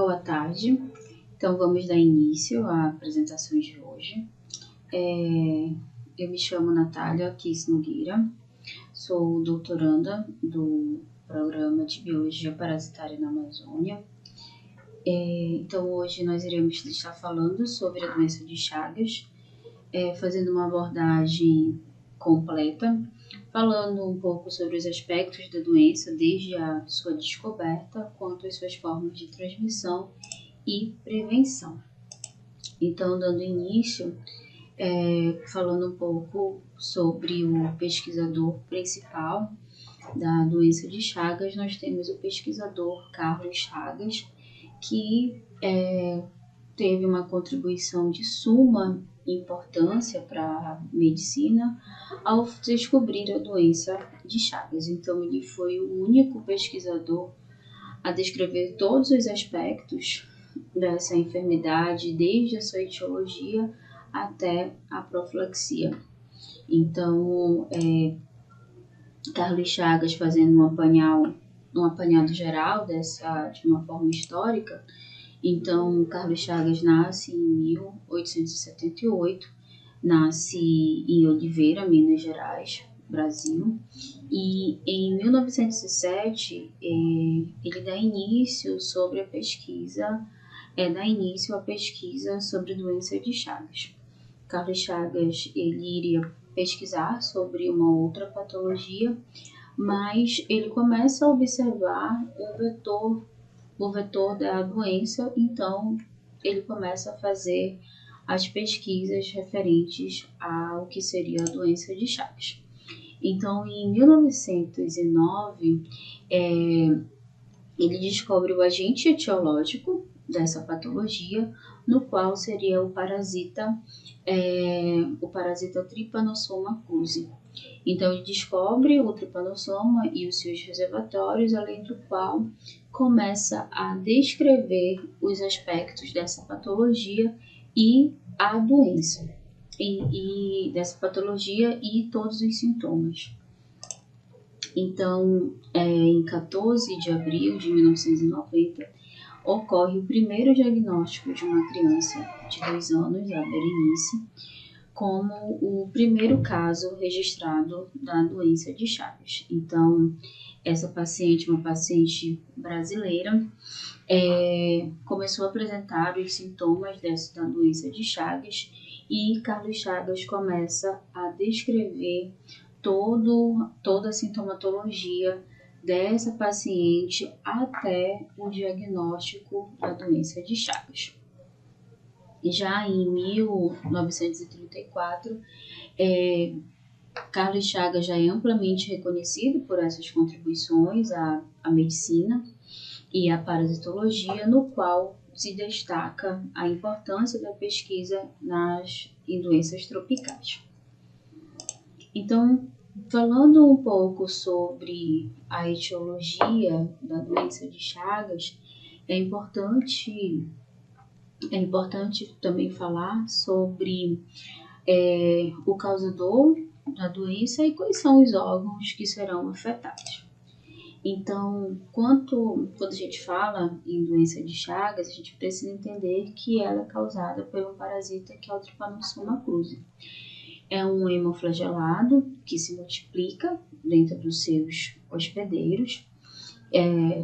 Boa tarde. Então, vamos dar início à apresentação de hoje. Eu me chamo Natália Kiss Nogueira, sou doutoranda do Programa de Biologia Parasitária na Amazônia. Então, hoje nós iremos estar falando sobre a doença de Chagas, fazendo uma abordagem completa, falando um pouco sobre os aspectos da doença, desde a sua descoberta, quanto às suas formas de transmissão e prevenção. Então, dando início, falando um pouco sobre o pesquisador principal da doença de Chagas, nós temos o pesquisador Carlos Chagas, que teve uma contribuição de suma importância para a medicina ao descobrir a doença de Chagas. Então, ele foi o único pesquisador a descrever todos os aspectos dessa enfermidade, desde a sua etiologia até a profilaxia. Então, Carlos Chagas, fazendo um apanhado geral de uma forma histórica. Então, Carlos Chagas nasce em 1878, nasce em Oliveira, Minas Gerais, Brasil, e em 1907 ele dá início à pesquisa sobre a doença de Chagas. Carlos Chagas ele iria pesquisar sobre uma outra patologia, mas ele começa a observar o vetor da doença, então ele começa a fazer as pesquisas referentes ao que seria a doença de Chagas. Então, em 1909, ele descobre o agente etiológico dessa patologia, no qual seria o parasita Trypanosoma cruzi. Então, ele descobre o Trypanosoma e os seus reservatórios, além do qual começa a descrever os aspectos dessa patologia e a doença, e dessa patologia e todos os sintomas. Então, em 14 de abril de 1990, ocorre o primeiro diagnóstico de uma criança de 2 anos, a Berenice, como o primeiro caso registrado da doença de Chagas. Então, essa paciente, uma paciente brasileira, começou a apresentar os sintomas da doença de Chagas, e Carlos Chagas começa a descrever toda a sintomatologia dessa paciente até o diagnóstico da doença de Chagas. Já em 1934, Carlos Chagas já é amplamente reconhecido por essas contribuições à medicina e à parasitologia, no qual se destaca a importância da pesquisa em doenças tropicais. Então, falando um pouco sobre a etiologia da doença de Chagas, é importante também falar sobre o causador da doença e quais são os órgãos que serão afetados. Então, quando a gente fala em doença de Chagas, a gente precisa entender que ela é causada por um parasita que é o Trypanosoma cruzi. É um hemoflagelado que se multiplica dentro dos seus hospedeiros,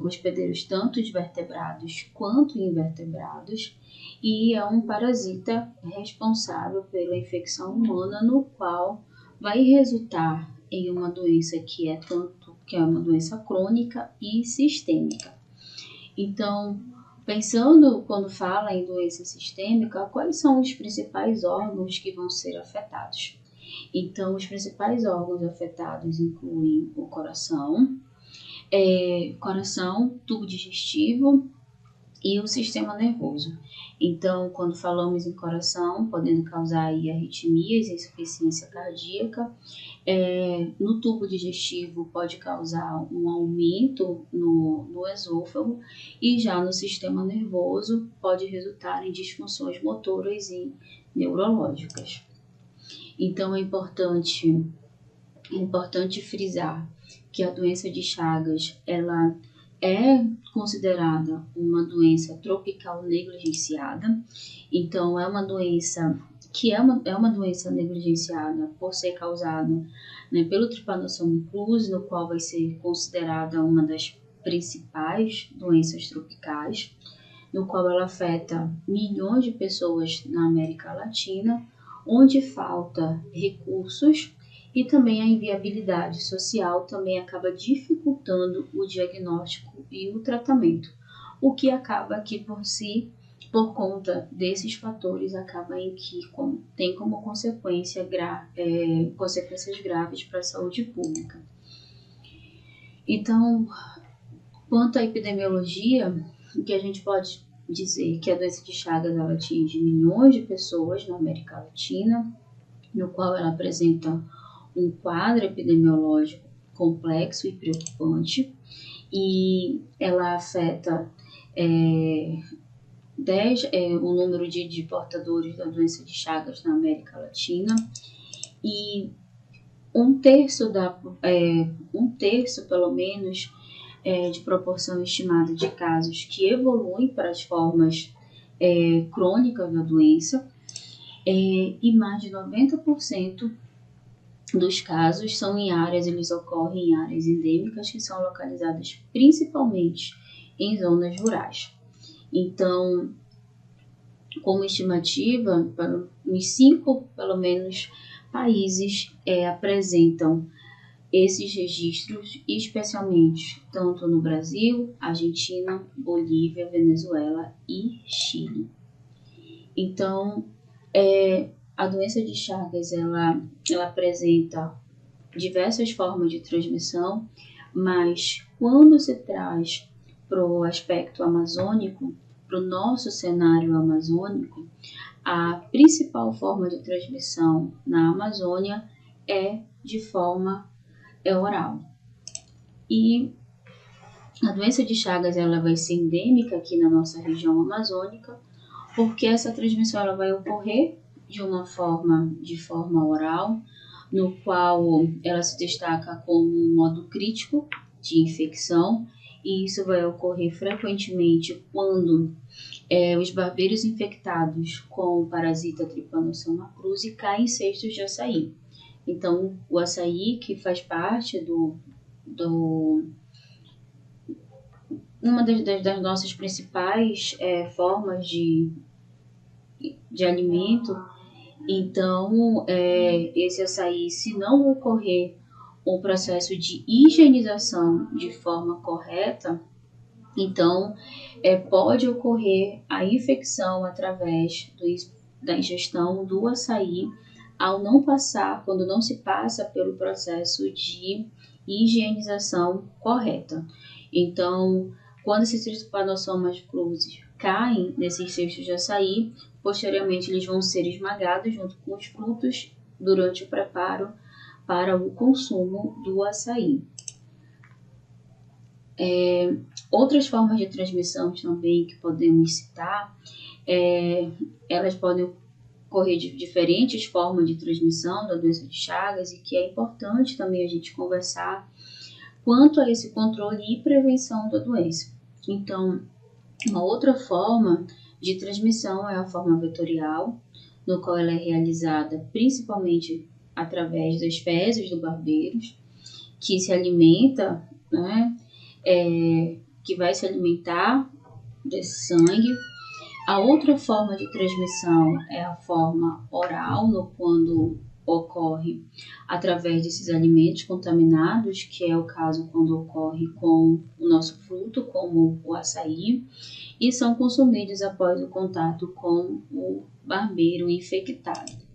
hospedeiros tanto de vertebrados quanto invertebrados, e é um parasita responsável pela infecção humana, no qual vai resultar em uma doença que é uma doença crônica e sistêmica. Então, pensando quando fala em doença sistêmica, quais são os principais órgãos que vão ser afetados? Então, os principais órgãos afetados incluem o coração, tubo digestivo e o sistema nervoso. Então, quando falamos em coração, podendo causar arritmias e insuficiência cardíaca. No tubo digestivo pode causar um aumento no esôfago, e já no sistema nervoso pode resultar em disfunções motoras e neurológicas. Então, é importante frisar que a doença de Chagas ela é considerada uma doença tropical negligenciada. Então, é uma doença que é uma doença negligenciada por ser causada, né, pelo Trypanosoma cruzi, no qual vai ser considerada uma das principais doenças tropicais, no qual ela afeta milhões de pessoas na América Latina, onde falta recursos e também a inviabilidade social também acaba dificultando o diagnóstico e o tratamento, o que acaba aqui por conta desses fatores, acaba em que tem como consequência consequências graves para a saúde pública. Então, quanto à epidemiologia, o que a gente pode dizer que a doença de Chagas ela atinge milhões de pessoas na América Latina, no qual ela apresenta um quadro epidemiológico complexo e preocupante, e ela afeta o número de portadores da doença de Chagas na América Latina, e um terço pelo menos de proporção estimada de casos que evoluem para as formas crônicas da doença, e mais de 90% dos casos eles ocorrem em áreas endêmicas que são localizadas principalmente em zonas rurais. Então, como estimativa, uns 5, pelo menos, países apresentam esses registros, especialmente tanto no Brasil, Argentina, Bolívia, Venezuela e Chile. Então, a doença de Chagas ela apresenta diversas formas de transmissão, mas quando se traz para o aspecto amazônico, para o nosso cenário amazônico, a principal forma de transmissão na Amazônia é de forma oral. E a doença de Chagas ela vai ser endêmica aqui na nossa região amazônica, porque essa transmissão ela vai ocorrer de forma oral, no qual ela se destaca como um modo crítico de infecção, e isso vai ocorrer frequentemente quando os barbeiros infectados com o parasita Trypanosoma cruzi caem em cestos de açaí. Então, o açaí, que faz parte uma das nossas principais formas de alimento, então, esse açaí, se não ocorrer um processo de higienização de forma correta, então pode ocorrer a infecção através da ingestão do açaí, quando não se passa pelo processo de higienização correta. Então, quando esses Trypanossomas cruzi caem nesses cestos de açaí, posteriormente eles vão ser esmagados junto com os frutos durante o preparo para o consumo do açaí. Outras formas de transmissão também que podemos citar, elas podem ocorrer de diferentes formas de transmissão da doença de Chagas, e que é importante também a gente conversar quanto a esse controle e prevenção da doença. Então, uma outra forma de transmissão é a forma vetorial, no qual ela é realizada principalmente através das fezes do barbeiro, que se alimenta, que vai se alimentar desse sangue. A outra forma de transmissão é a forma oral, quando ocorre através desses alimentos contaminados, que é o caso quando ocorre com o nosso fruto, como o açaí, e são consumidos após o contato com o barbeiro infectado.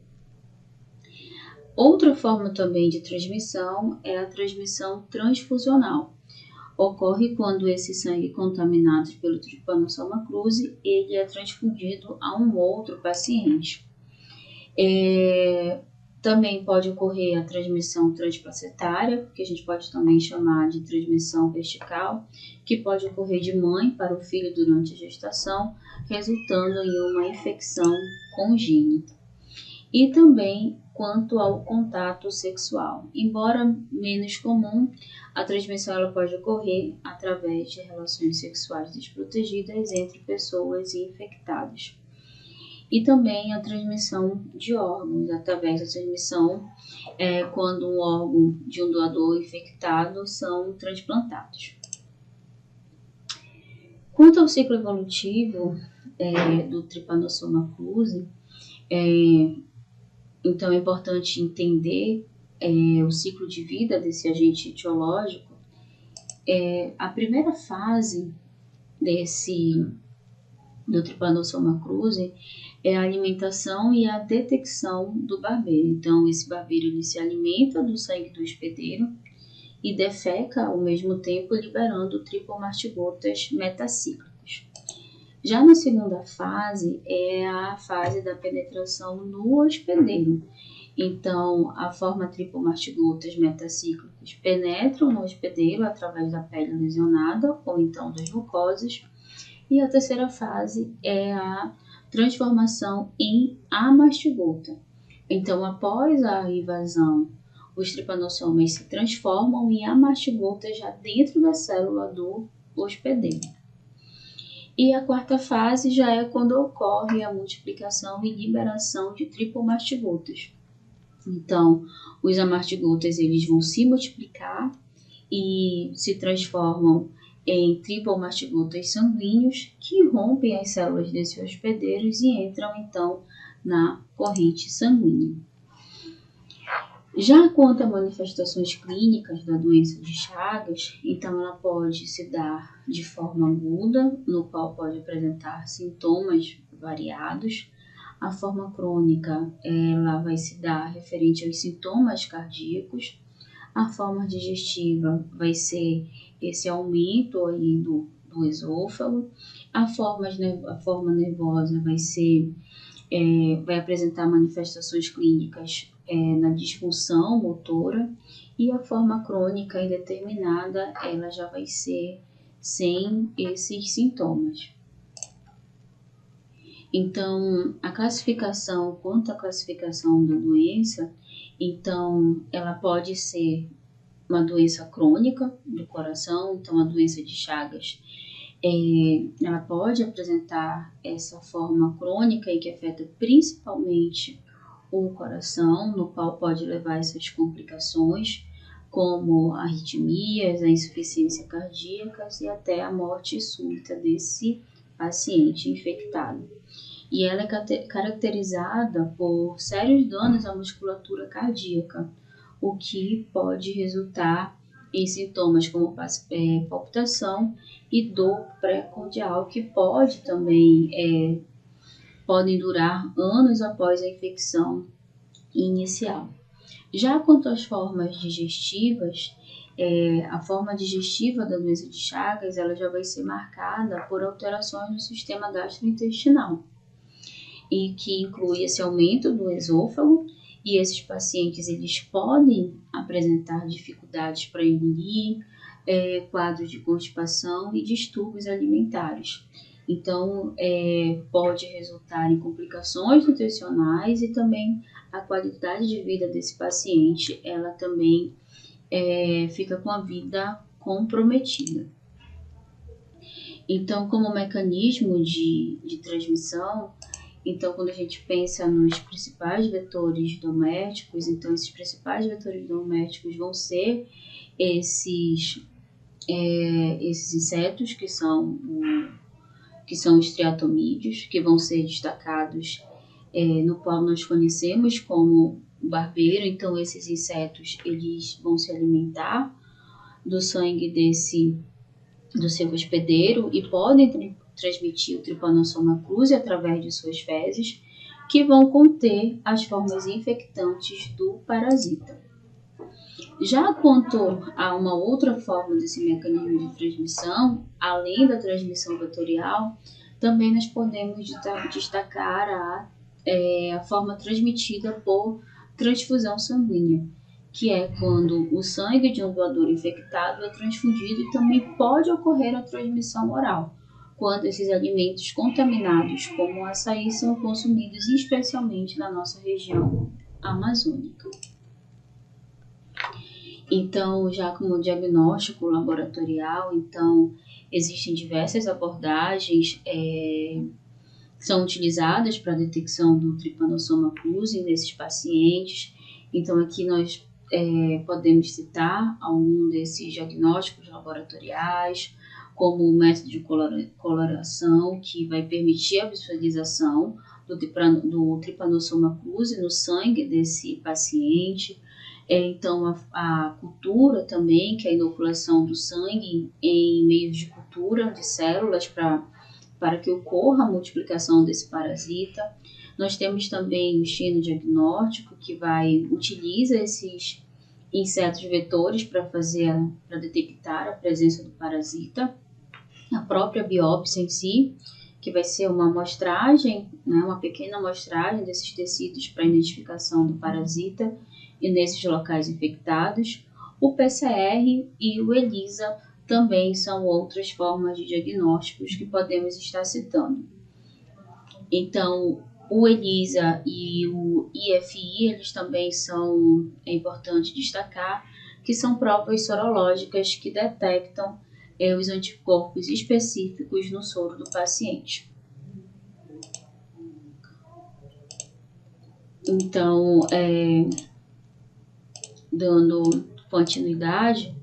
Outra forma também de transmissão é a transmissão transfusional. Ocorre quando esse sangue contaminado pelo Trypanosoma cruzi ele é transfundido a um outro paciente. Também pode ocorrer a transmissão transplacentária, que a gente pode também chamar de transmissão vertical, que pode ocorrer de mãe para o filho durante a gestação, resultando em uma infecção congênita. e também quanto ao contato sexual. Embora menos comum, a transmissão ela pode ocorrer através de relações sexuais desprotegidas entre pessoas infectadas. E também a transmissão de órgãos, através da transmissão quando um órgão de um doador infectado são transplantados. Quanto ao ciclo evolutivo do Trypanosoma cruzi, então é importante entender o ciclo de vida desse agente etiológico. A primeira fase do Trypanosoma cruzi é a alimentação e a detecção do barbeiro. Então, esse barbeiro ele se alimenta do sangue do hospedeiro e defeca ao mesmo tempo, liberando tripomartigotas metacíclicos. Já na segunda fase é a fase da penetração no hospedeiro. Então, a forma tripomartigotas metacíclicos penetram no hospedeiro através da pele lesionada ou então das mucosas. E a terceira fase é a transformação em amastigota. Então, após a invasão, os tripanossomas se transformam em amastigotas já dentro da célula do hospedeiro. E a quarta fase já é quando ocorre a multiplicação e liberação de tripomastigotas. Então, os amastigotas eles vão se multiplicar e se transformam em tripomastigotas sanguíneos que rompem as células desses hospedeiros e entram então na corrente sanguínea. Já quanto a manifestações clínicas da doença de Chagas, então ela pode se dar de forma aguda, no qual pode apresentar sintomas variados. A forma crônica ela vai se dar referente aos sintomas cardíacos. A forma digestiva vai ser esse aumento aí do esôfago. A forma nervosa vai apresentar manifestações clínicas na disfunção motora, e a forma crônica indeterminada ela já vai ser sem esses sintomas. Então, quanto à classificação da doença, então ela pode ser uma doença crônica do coração. Então, a doença de Chagas, ela pode apresentar essa forma crônica e que afeta principalmente o coração, no qual pode levar a essas complicações, como arritmias, a insuficiência cardíaca e até a morte súbita desse paciente infectado. E ela é caracterizada por sérios danos à musculatura cardíaca, o que pode resultar em sintomas como palpitação e dor pré-cordial, que podem durar anos após a infecção inicial. Já quanto às formas digestivas, a forma digestiva da doença de Chagas ela já vai ser marcada por alterações no sistema gastrointestinal, e que inclui esse aumento do esôfago, e esses pacientes eles podem apresentar dificuldades para engolir, quadros de constipação e distúrbios alimentares. Então, pode resultar em complicações nutricionais, e também a qualidade de vida desse paciente, ela também fica com a vida comprometida. Então, como mecanismo de transmissão, então quando a gente pensa nos principais vetores domésticos, então esses principais vetores domésticos vão ser esses insetos que são os triatomídeos, que vão ser destacados no qual nós conhecemos como barbeiro. Então esses insetos eles vão se alimentar do sangue do seu hospedeiro e podem transmitir o Trypanosoma cruzi através de suas fezes, que vão conter as formas infectantes do parasita. Já quanto a uma outra forma desse mecanismo de transmissão, além da transmissão vetorial, também nós podemos destacar a forma transmitida por transfusão sanguínea, que é quando o sangue de um doador infectado é transfundido, e também pode ocorrer a transmissão oral, quando esses alimentos contaminados, como o açaí, são consumidos especialmente na nossa região amazônica. Então, já como diagnóstico laboratorial, existem diversas abordagens que são utilizadas para a detecção do Trypanosoma cruzi nesses pacientes. Então, aqui nós podemos citar algum desses diagnósticos laboratoriais, como o método de coloração, que vai permitir a visualização do Trypanosoma cruzi no sangue desse paciente. Então, a cultura também, que é a inoculação do sangue em meios de cultura de células para que ocorra a multiplicação desse parasita. Nós temos também o xenodiagnóstico, que utiliza esses insetos vetores para detectar a presença do parasita. A própria biópsia em si, que vai ser uma amostragem, né, uma pequena amostragem desses tecidos para identificação do parasita e nesses locais infectados. O PCR e o ELISA também são outras formas de diagnósticos que podemos estar citando. Então, o ELISA e o IFI, eles também é importante destacar, que são provas sorológicas que detectam os anticorpos específicos no soro do paciente. Então, dando continuidade,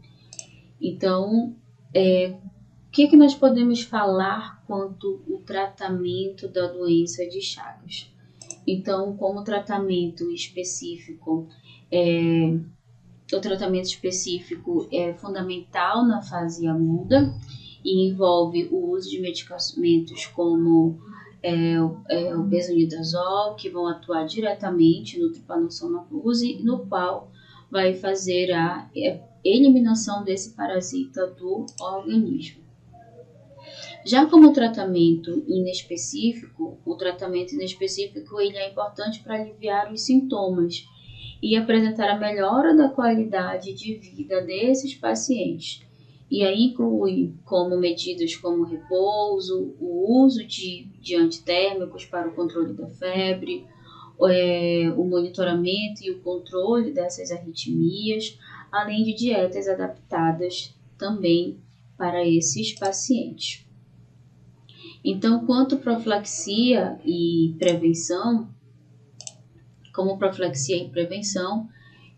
então, o que nós podemos falar quanto ao tratamento da doença de Chagas? Então, como tratamento específico, o tratamento específico é fundamental na fase aguda e envolve o uso de medicamentos como o besonidazol, que vão atuar diretamente no Trypanosoma cruzi, no qual vai fazer a eliminação desse parasita do organismo. Já como tratamento inespecífico, ele é importante para aliviar os sintomas e apresentar a melhora da qualidade de vida desses pacientes. E aí inclui como medidas como repouso, o uso de antitérmicos para o controle da febre, o monitoramento e o controle dessas arritmias, além de dietas adaptadas também para esses pacientes. Então, quanto profilaxia e prevenção,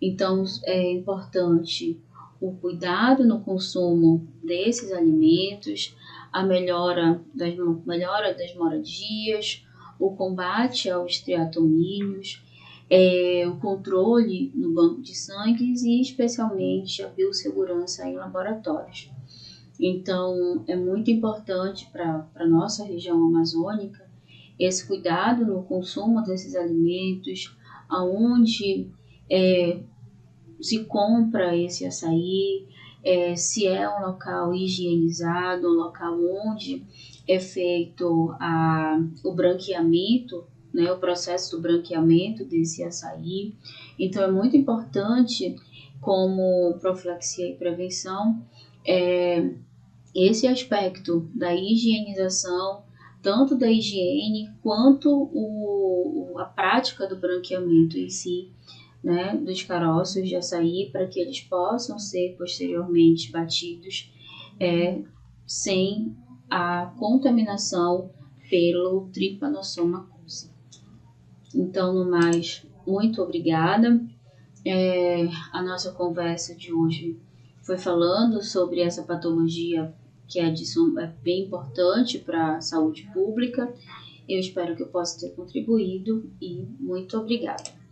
então é importante o cuidado no consumo desses alimentos, a melhora das moradias, o combate aos triatomínios, o controle no banco de sangue e especialmente a biossegurança em laboratórios. Então, é muito importante para a nossa região amazônica esse cuidado no consumo desses alimentos, aonde se compra esse açaí, se é um local higienizado, um local onde é feito o branqueamento, né, o processo do branqueamento desse açaí. Então, é muito importante, como profilaxia e prevenção, esse aspecto da higienização, tanto da higiene quanto a prática do branqueamento em si, né, dos caroços de açaí, para que eles possam ser posteriormente batidos sem a contaminação pelo Trypanosoma cruzi. Então, no mais, muito obrigada. A nossa conversa de hoje foi falando sobre essa patologia que é bem importante para a saúde pública. Eu espero que eu possa ter contribuído e muito obrigada.